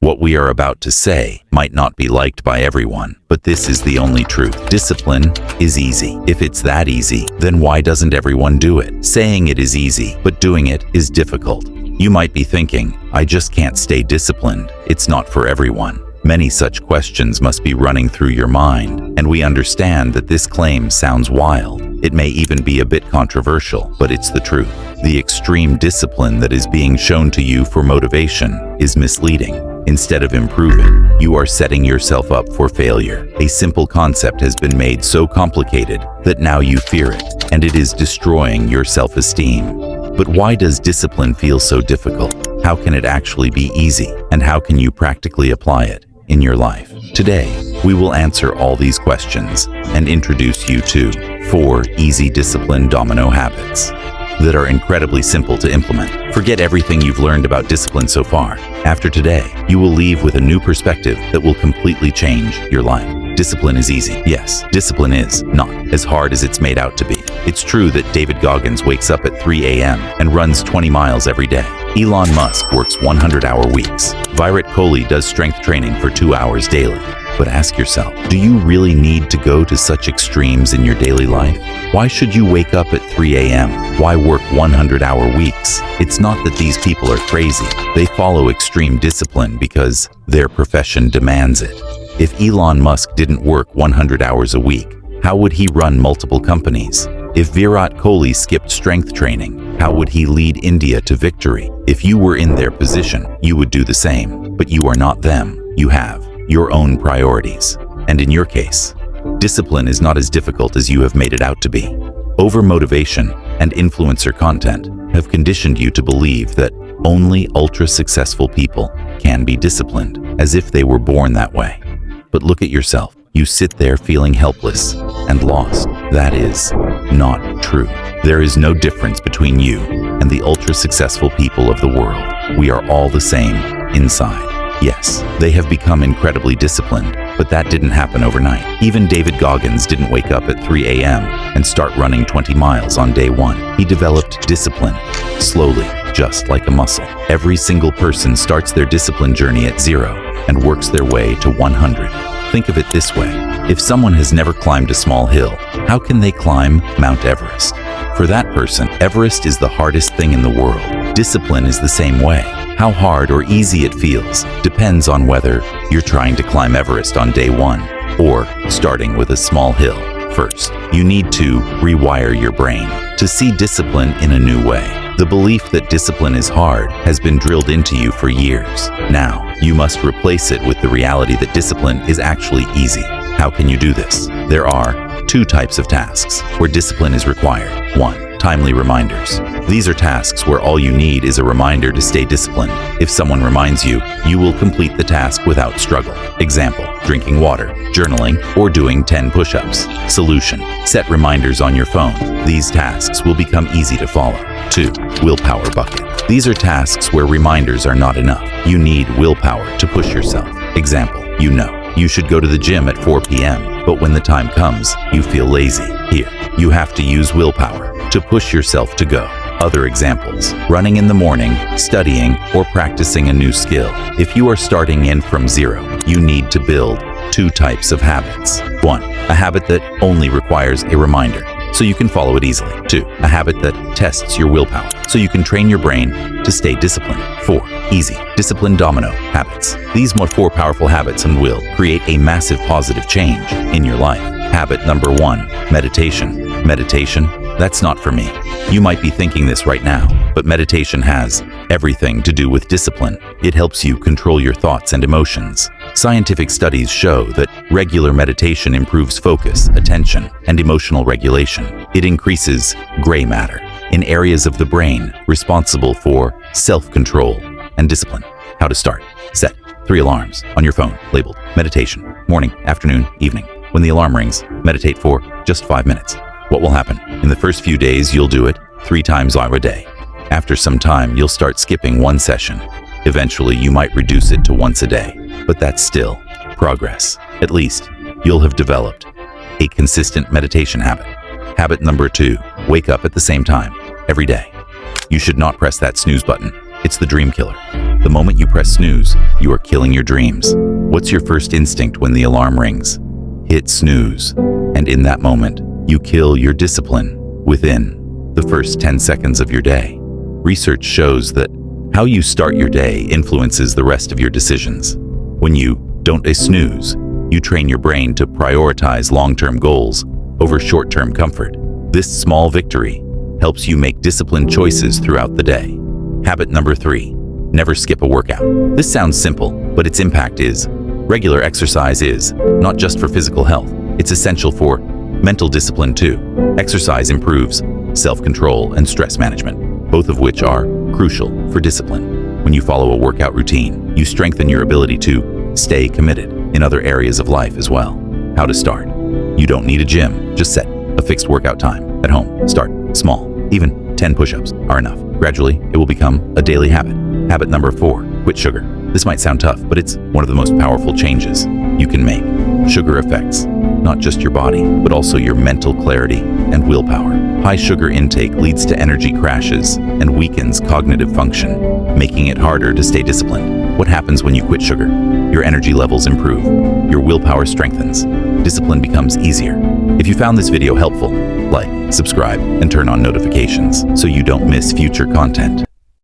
What we are about to say might not be liked by everyone, but this is the only truth. Discipline is easy. If it's that easy, then why doesn't everyone do it? Saying it is easy, but doing it is difficult. You might be thinking, I just can't stay disciplined. It's not for everyone. Many such questions must be running through your mind, and we understand that this claim sounds wild. It may even be a bit controversial, but it's the truth. The extreme discipline that is being shown to you for motivation is misleading. Instead of improving, you are setting yourself up for failure. A simple concept has been made so complicated that now you fear it, and it is destroying your self-esteem. But why does discipline feel so difficult? How can it actually be easy? And how can you practically apply it in your life? Today, we will answer all these questions and introduce you to 4 easy discipline domino habits that are incredibly simple to implement. Forget everything you've learned about discipline so far. After today, you will leave with a new perspective that will completely change your life. Discipline is easy. Yes, discipline is not as hard as it's made out to be. It's true that David Goggins wakes up at 3 a.m. and runs 20 miles every day. Elon Musk works 100-hour weeks. Virat Kohli does strength training for 2 hours daily. But ask yourself, do you really need to go to such extremes in your daily life? Why should you wake up at 3 a.m.? Why work 100-hour weeks? It's not that these people are crazy. They follow extreme discipline because their profession demands it. If Elon Musk didn't work 100 hours a week, how would he run multiple companies? If Virat Kohli skipped strength training, how would he lead India to victory? If you were in their position, you would do the same. But you are not them. You have your own priorities. And in your case, discipline is not as difficult as you have made it out to be. Over-motivation and influencer content have conditioned you to believe that only ultra-successful people can be disciplined, as if they were born that way. But look at yourself. You sit there feeling helpless and lost. That is not true. There is no difference between you and the ultra-successful people of the world. We are all the same inside. Yes, they have become incredibly disciplined, but that didn't happen overnight. Even David Goggins didn't wake up at 3 a.m. and start running 20 miles on day 1. He developed discipline, slowly, just like a muscle. Every single person starts their discipline journey at 0 and works their way to 100. Think of it this way. If someone has never climbed a small hill, how can they climb Mount Everest? For that person, Everest is the hardest thing in the world. Discipline is the same way. How hard or easy it feels depends on whether you're trying to climb Everest on day 1 or starting with a small hill. First, you need to rewire your brain to see discipline in a new way. The belief that discipline is hard has been drilled into you for years. Now, you must replace it with the reality that discipline is actually easy. How can you do this? There are 2 types of tasks where discipline is required. 1. Timely reminders. These are tasks where all you need is a reminder to stay disciplined. If someone reminds you, you will complete the task without struggle. Example, drinking water, journaling, or doing 10 push-ups. Solution, set reminders on your phone. These tasks will become easy to follow. 2. Willpower bucket. These are tasks where reminders are not enough. You need willpower to push yourself. Example, you know you should go to the gym at 4 p.m., but when the time comes, you feel lazy. Here, you have to use willpower to push yourself to go. Other examples, running in the morning, studying, or practicing a new skill. If you are starting in from 0, you need to build 2 types of habits. 1. A habit that only requires a reminder, so you can follow it easily. 2. A habit that tests your willpower, so you can train your brain to stay disciplined. 4. Easy, discipline domino habits. These 4 powerful habits and will create a massive positive change in your life. Habit number 1, meditation. Meditation? That's not for me. You might be thinking this right now, but meditation has everything to do with discipline. It helps you control your thoughts and emotions. Scientific studies show that regular meditation improves focus, attention, and emotional regulation. It increases gray matter in areas of the brain responsible for self-control and discipline. How to start? Set 3 alarms on your phone labeled meditation, morning, afternoon, evening. When the alarm rings, meditate for just 5 minutes. What will happen? In the first few days, you'll do it 3 times a day. After some time, you'll start skipping 1 session. Eventually, you might reduce it to once a day, but that's still progress. At least, you'll have developed a consistent meditation habit. Habit number 2, wake up at the same time every day. You should not press that snooze button. It's the dream killer. The moment you press snooze, you are killing your dreams. What's your first instinct when the alarm rings? Hit snooze. And in that moment, you kill your discipline within the first 10 seconds of your day. Research shows that how you start your day influences the rest of your decisions. When you don't snooze, you train your brain to prioritize long-term goals over short-term comfort. This small victory helps you make disciplined choices throughout the day. Habit number 3, never skip a workout. This sounds simple, but its impact is regular exercise is not just for physical health, it's essential for mental discipline too. Exercise improves self-control and stress management, both of which are crucial for discipline. When you follow a workout routine, you strengthen your ability to stay committed in other areas of life as well. How to start? You don't need a gym, just set a fixed workout time at home. Start small, even 10 push-ups are enough. Gradually, it will become a daily habit. Habit number 4, quit sugar. This might sound tough, but it's one of the most powerful changes you can make. Sugar affects not just your body, but also your mental clarity and willpower. High sugar intake leads to energy crashes and weakens cognitive function, making it harder to stay disciplined. What happens when you quit sugar? Your energy levels improve, your willpower strengthens, discipline becomes easier. If you found this video helpful, like, subscribe, and turn on notifications so you don't miss future content.